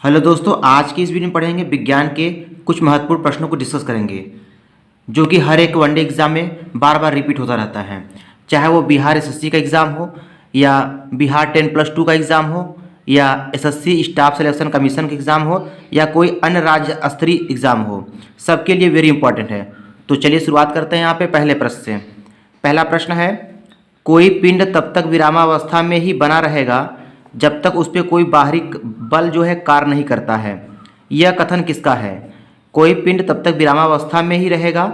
Hello दोस्तों, आज की इस वीडियो में पढ़ेंगे विज्ञान के कुछ महत्वपूर्ण प्रश्नों को डिस्कस करेंगे जो कि हर एक वनडे एग्जाम में बार बार रिपीट होता रहता है। चाहे वो बिहार एसएससी का एग्ज़ाम हो या बिहार 10+2 का एग्ज़ाम हो या एसएससी स्टाफ सिलेक्शन कमीशन का एग्ज़ाम हो या कोई अन्य राज्य स्तरीय एग्ज़ाम हो, सबके लिए वेरी इंपॉर्टेंट है। तो चलिए शुरुआत करते हैं यहाँ पे पहले प्रश्न से। पहला प्रश्न है, कोई पिंड तब तक विरामावस्था में ही बना रहेगा जब तक उस पर कोई बाहरी बल जो है कार्य नहीं करता है। यह कथन किसका है? कोई पिंड तब तक विरामावस्था में ही रहेगा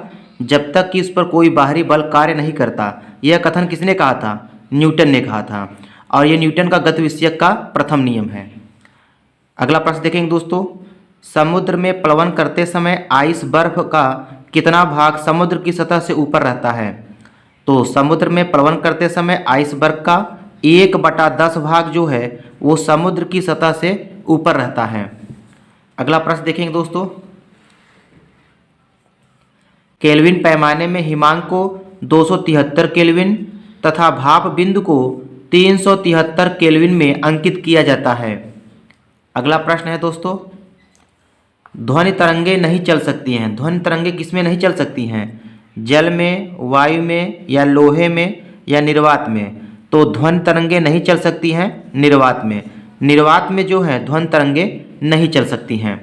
जब तक कि उस पर कोई बाहरी बल कार्य नहीं करता। यह कथन किसने कहा था? न्यूटन ने कहा था, और यह न्यूटन का गति विषयक का प्रथम नियम है। अगला प्रश्न देखेंगे दोस्तों, समुद्र में प्लवन करते समय आइस बर्फ का कितना भाग समुद्र की सतह से ऊपर रहता है? तो समुद्र में प्लवन करते समय आइसबर्ग का 1/10 भाग जो है वो समुद्र की सतह से ऊपर रहता है। अगला प्रश्न देखेंगे दोस्तों, केल्विन पैमाने में हिमांक को 273 केल्विन तथा भाप बिंदु को 373 केल्विन में अंकित किया जाता है। अगला प्रश्न है दोस्तों, ध्वनि तरंगे नहीं चल सकती हैं। ध्वनि तरंगे किस में नहीं चल सकती हैं? जल में, वायु में या लोहे में या निर्वात में? तो ध्वनि तरंगे नहीं चल सकती हैं निर्वात में। निर्वात में जो है ध्वनि तरंगे नहीं चल सकती हैं।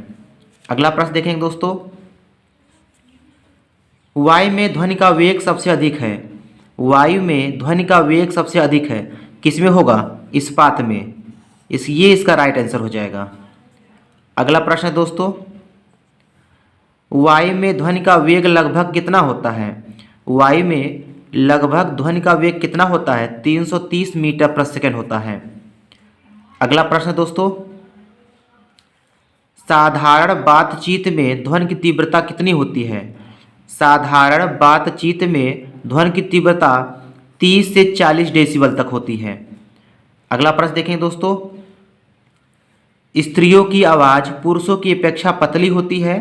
अगला प्रश्न देखेंगे दोस्तों, वायु में ध्वनि का वेग सबसे अधिक है। वायु में ध्वनि का वेग सबसे अधिक है, किसमें होगा? इस्पात में। ये इसका राइट आंसर हो जाएगा। अगला प्रश्न है दोस्तों, वायु में ध्वनि का वेग लगभग कितना होता है? वायु में लगभग ध्वनि का वेग कितना होता है? 330 मीटर प्रति सेकंड होता है। अगला प्रश्न दोस्तों, साधारण बातचीत में ध्वनि की तीव्रता कितनी होती है? साधारण बातचीत में ध्वनि की तीव्रता 30 से 40 डेसिबल तक होती है। अगला प्रश्न देखें दोस्तों, स्त्रियों की आवाज़ पुरुषों की अपेक्षा पतली होती है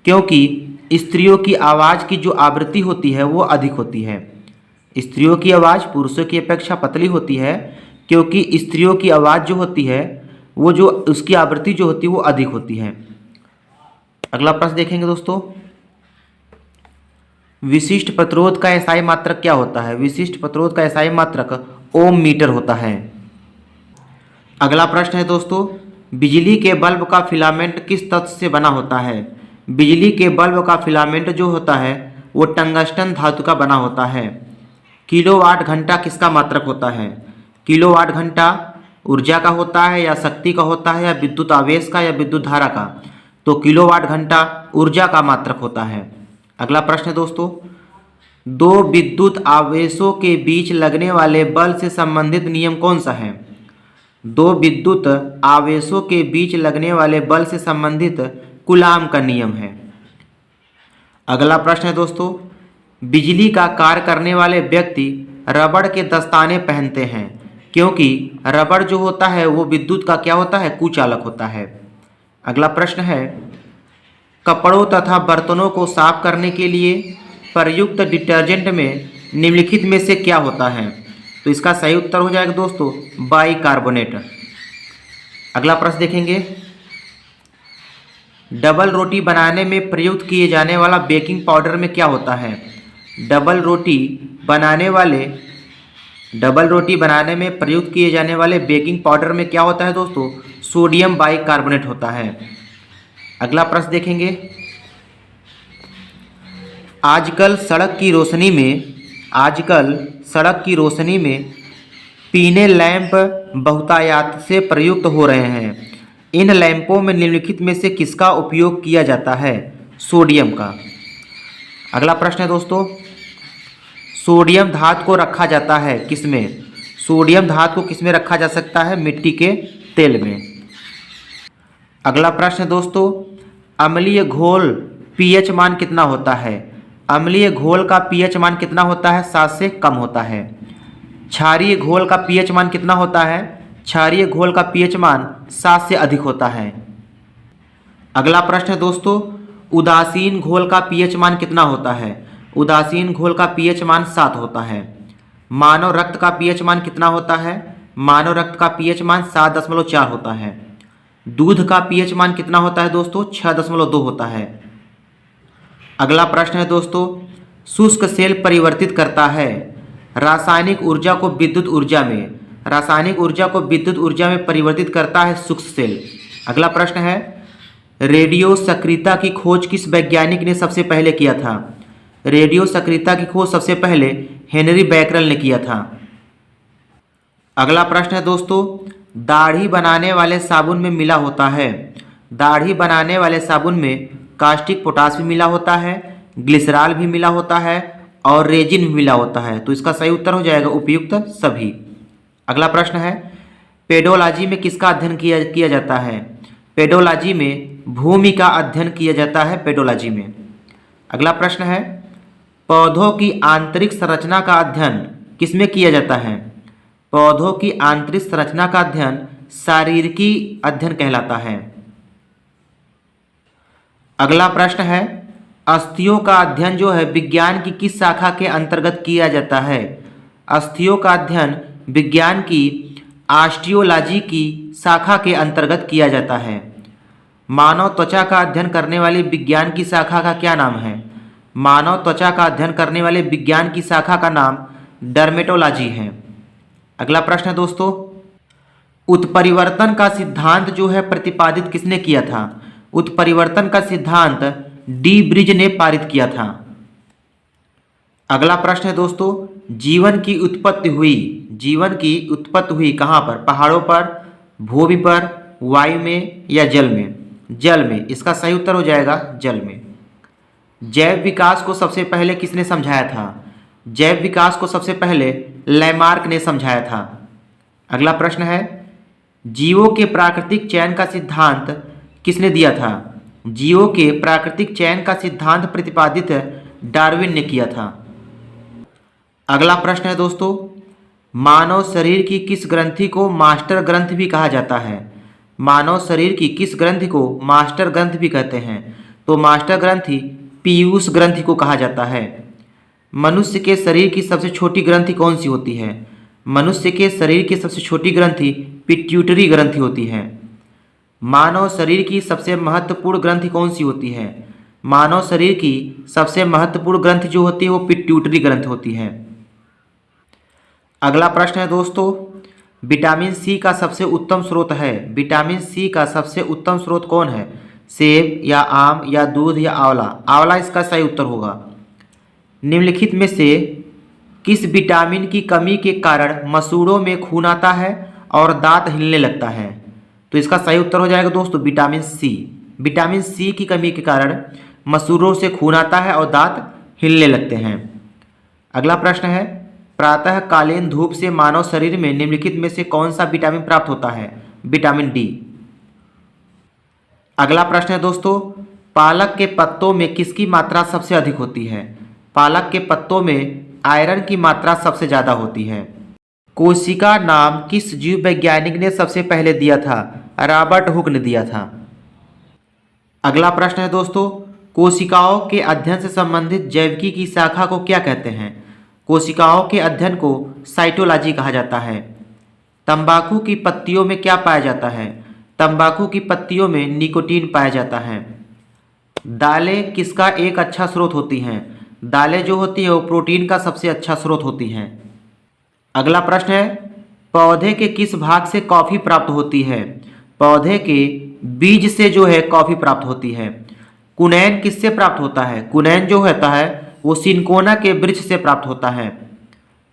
क्योंकि स्त्रियों की आवाज़ की जो आवृत्ति होती है वो अधिक होती है। स्त्रियों की आवाज़ पुरुषों की अपेक्षा पतली होती है क्योंकि स्त्रियों की आवाज़ जो होती है वो जो उसकी आवृत्ति जो होती है वो अधिक होती है। अगला प्रश्न देखेंगे दोस्तों, विशिष्ट प्रतिरोध का एसआई मात्रक क्या होता है? विशिष्ट प्रतिरोध का एसआई मात्रक ओम मीटर होता है। अगला प्रश्न है दोस्तों, बिजली के बल्ब का फिलामेंट किस तत्व से बना होता है? बिजली के बल्ब का फिलामेंट जो होता है वो टंगस्टन धातु का बना होता है। किलोवाट घंटा किसका मात्रक होता है? किलोवाट घंटा ऊर्जा का होता है या शक्ति का होता है या विद्युत आवेश का या विद्युत धारा का? तो किलोवाट घंटा ऊर्जा का मात्रक होता है। अगला प्रश्न है दोस्तों, दो विद्युत आवेशों के बीच लगने वाले बल से संबंधित नियम कौन सा है? दो विद्युत आवेशों के बीच लगने वाले बल से संबंधित कूलाम का नियम है। अगला प्रश्न है दोस्तों, बिजली का कार्य करने वाले व्यक्ति रबड़ के दस्ताने पहनते हैं क्योंकि रबड़ जो होता है वो विद्युत का क्या होता है? कुचालक होता है। अगला प्रश्न है, कपड़ों तथा बर्तनों को साफ करने के लिए प्रयुक्त डिटर्जेंट में निम्नलिखित में से क्या होता है? तो इसका सही उत्तर हो जाएगा दोस्तों बाइकार्बोनेट। अगला प्रश्न देखेंगे, डबल रोटी बनाने में प्रयुक्त किए जाने वाला बेकिंग पाउडर में क्या होता है? डबल रोटी बनाने में प्रयुक्त किए जाने वाले बेकिंग पाउडर में क्या होता है दोस्तों? सोडियम बाइकार्बोनेट होता है। अगला प्रश्न देखेंगे, आजकल सड़क की रोशनी में पीने लैंप बहुतायत से प्रयुक्त हो रहे हैं। इन लैंपों में निम्नलिखित में से किसका उपयोग किया जाता है? सोडियम का। अगला प्रश्न है दोस्तों, सोडियम धातु को रखा जाता है किसमें? सोडियम धातु को किसमें रखा जा सकता है? मिट्टी के तेल में। अगला प्रश्न है दोस्तों, अम्लीय घोल पीएच मान कितना होता है? अम्लीय घोल का पीएच मान कितना होता है? 7 से कम होता है। क्षारीय घोल का पीएच मान कितना होता है? क्षारीय घोल का पीएच मान 7 से अधिक होता है। अगला प्रश्न है दोस्तों, उदासीन घोल का पीएच मान कितना होता है? उदासीन घोल का पीएच मान 7 होता है। मानव रक्त का पीएच मान कितना होता है? मानव रक्त का पीएच मान 7.4 होता है। दूध का पीएच मान कितना होता है दोस्तों? 6.2 होता है। अगला प्रश्न है दोस्तों, शुष्क सेल परिवर्तित करता है रासायनिक ऊर्जा को विद्युत ऊर्जा में। रासायनिक ऊर्जा को विद्युत ऊर्जा में परिवर्तित करता है शुष्क सेल। अगला प्रश्न है, रेडियो सक्रियता की खोज किस वैज्ञानिक ने सबसे पहले किया था? रेडियो सक्रियता की खोज सबसे पहले हेनरी बैकरल ने किया था। अगला प्रश्न है दोस्तों, दाढ़ी बनाने वाले साबुन में मिला होता है। दाढ़ी बनाने वाले साबुन में कास्टिक पोटाश भी मिला होता है, ग्लिसरॉल भी मिला होता है और रेजिन भी मिला होता है। तो इसका सही उत्तर हो जाएगा उपयुक्त सभी। अगला प्रश्न है, पेडोलॉजी में किसका अध्ययन किया जाता है? पेडोलॉजी में भूमि का अध्ययन किया जाता है पेडोलॉजी में। अगला प्रश्न है, पौधों की आंतरिक संरचना का अध्ययन किसमें किया जाता है? पौधों की आंतरिक संरचना का अध्ययन शारीरिकी अध्ययन कहलाता है। अगला प्रश्न है, अस्थियों का अध्ययन जो है विज्ञान की किस शाखा के अंतर्गत किया जाता है? अस्थियों का अध्ययन विज्ञान की ऑस्टियोलॉजी की शाखा के अंतर्गत किया जाता है। मानव त्वचा का अध्ययन करने वाली विज्ञान की शाखा का क्या नाम है? मानव त्वचा का अध्ययन करने वाले विज्ञान की शाखा का नाम डर्मेटोलॉजी है। अगला प्रश्न है दोस्तों, उत्परिवर्तन का सिद्धांत जो है प्रतिपादित किसने किया था? उत्परिवर्तन का सिद्धांत डी ब्रिज ने पारित किया था। अगला प्रश्न है दोस्तों, जीवन की उत्पत्ति हुई कहाँ पर? पहाड़ों पर, भूमि पर, वायु में या जल में? जल में। इसका सही उत्तर हो जाएगा जल में। जैव विकास को सबसे पहले किसने समझाया था? जैव विकास को सबसे पहले लैमार्क ने समझाया था। अगला प्रश्न है, जीवों के प्राकृतिक चयन का सिद्धांत किसने दिया था? जीवों के प्राकृतिक चयन का सिद्धांत प्रतिपादित डार्विन ने किया था। अगला प्रश्न है दोस्तों, मानव शरीर की किस ग्रंथि को मास्टर ग्रंथ भी कहा जाता है? मानव शरीर की किस ग्रंथि को मास्टर ग्रंथ भी कहते हैं? तो मास्टर ग्रंथि पीयूष ग्रंथि को कहा जाता है। मनुष्य के शरीर की सबसे छोटी ग्रंथि कौन सी होती है? मनुष्य के शरीर की सबसे छोटी ग्रंथि पिट्यूटरी ग्रंथि होती है। मानव शरीर की सबसे महत्वपूर्ण ग्रंथि कौन सी होती है? मानव शरीर की सबसे महत्वपूर्ण ग्रंथि जो होती है वो पिट्यूटरी ग्रंथि होती है। अगला प्रश्न है दोस्तों, विटामिन सी का सबसे उत्तम स्रोत है। विटामिन सी का सबसे उत्तम स्रोत कौन है? सेब या आम या दूध या आंवला? आंवला इसका सही उत्तर होगा। निम्नलिखित में से किस विटामिन की कमी के कारण मसूड़ों में खून आता है और दांत हिलने लगता है? तो इसका सही उत्तर हो जाएगा दोस्तों विटामिन सी। विटामिन सी की कमी के कारण मसूड़ों से खून आता है और दांत हिलने लगते हैं। अगला प्रश्न है, प्रातःकालीन धूप से मानव शरीर में निम्नलिखित में से कौन सा विटामिन प्राप्त होता है? Vitamin D. अगला प्रश्न है दोस्तों, पालक के पत्तों में किसकी मात्रा सबसे अधिक होती है? पालक के पत्तों में आयरन की मात्रा सबसे ज़्यादा होती है। कोशिका नाम किस जीव वैज्ञानिक ने सबसे पहले दिया था? रॉबर्ट हुक ने दिया था। अगला प्रश्न है दोस्तों, कोशिकाओं के अध्ययन से संबंधित जैविकी की शाखा को क्या कहते हैं? कोशिकाओं के अध्ययन को साइटोलॉजी कहा जाता है। तंबाकू की पत्तियों में क्या पाया जाता है? तंबाकू की पत्तियों में निकोटीन पाया जाता है। दालें किसका एक अच्छा स्रोत होती हैं? दालें जो होती है वो प्रोटीन का सबसे अच्छा स्रोत होती हैं। अगला प्रश्न है, पौधे के किस भाग से कॉफ़ी प्राप्त होती है? पौधे के बीज से जो है कॉफ़ी प्राप्त होती है। कुनैन किससे प्राप्त होता है? कुनैन जो होता है वो सिनकोना के वृक्ष से प्राप्त होता है।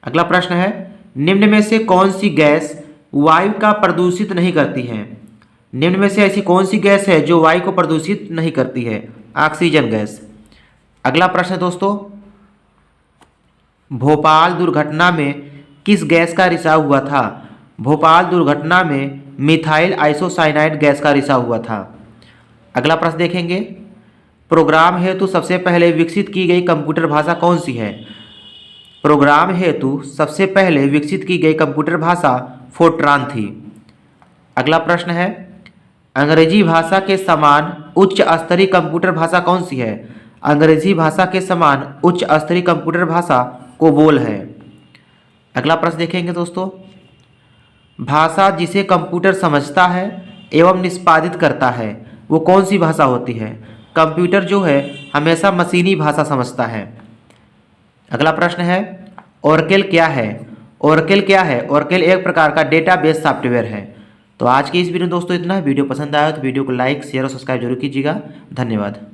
अगला प्रश्न है, निम्न में से कौन सी गैस वायु का प्रदूषित नहीं करती है? निम्न में से ऐसी कौन सी गैस है जो वायु को प्रदूषित नहीं करती है? Oxygen gas. अगला प्रश्न दोस्तों, भोपाल दुर्घटना में किस गैस का रिसाव हुआ था? भोपाल दुर्घटना में मिथाइल आइसोसाइनाइड गैस का रिसाव हुआ था। अगला प्रश्न देखेंगे, प्रोग्राम हेतु सबसे पहले विकसित की गई कंप्यूटर भाषा कौन सी है? प्रोग्राम हेतु सबसे पहले विकसित की गई कंप्यूटर भाषा फोर्ट्रान थी। अगला प्रश्न है, अंग्रेजी भाषा के समान उच्च स्तरीय कंप्यूटर भाषा कौन सी है? अंग्रेजी भाषा के समान उच्च स्तरीय कंप्यूटर भाषा कोबोल है। अगला प्रश्न देखेंगे दोस्तों, भाषा जिसे कंप्यूटर समझता है एवं निष्पादित करता है वो कौन सी भाषा होती है? कंप्यूटर जो है हमेशा मशीनी भाषा समझता है। अगला प्रश्न है, ओरेकल क्या है? ओरेकल क्या है? ओरेकल एक प्रकार का डेटाबेस सॉफ्टवेयर है। तो आज की इस वीडियो में दोस्तों इतना है। वीडियो पसंद आया तो वीडियो को लाइक शेयर और सब्सक्राइब जरूर कीजिएगा। धन्यवाद।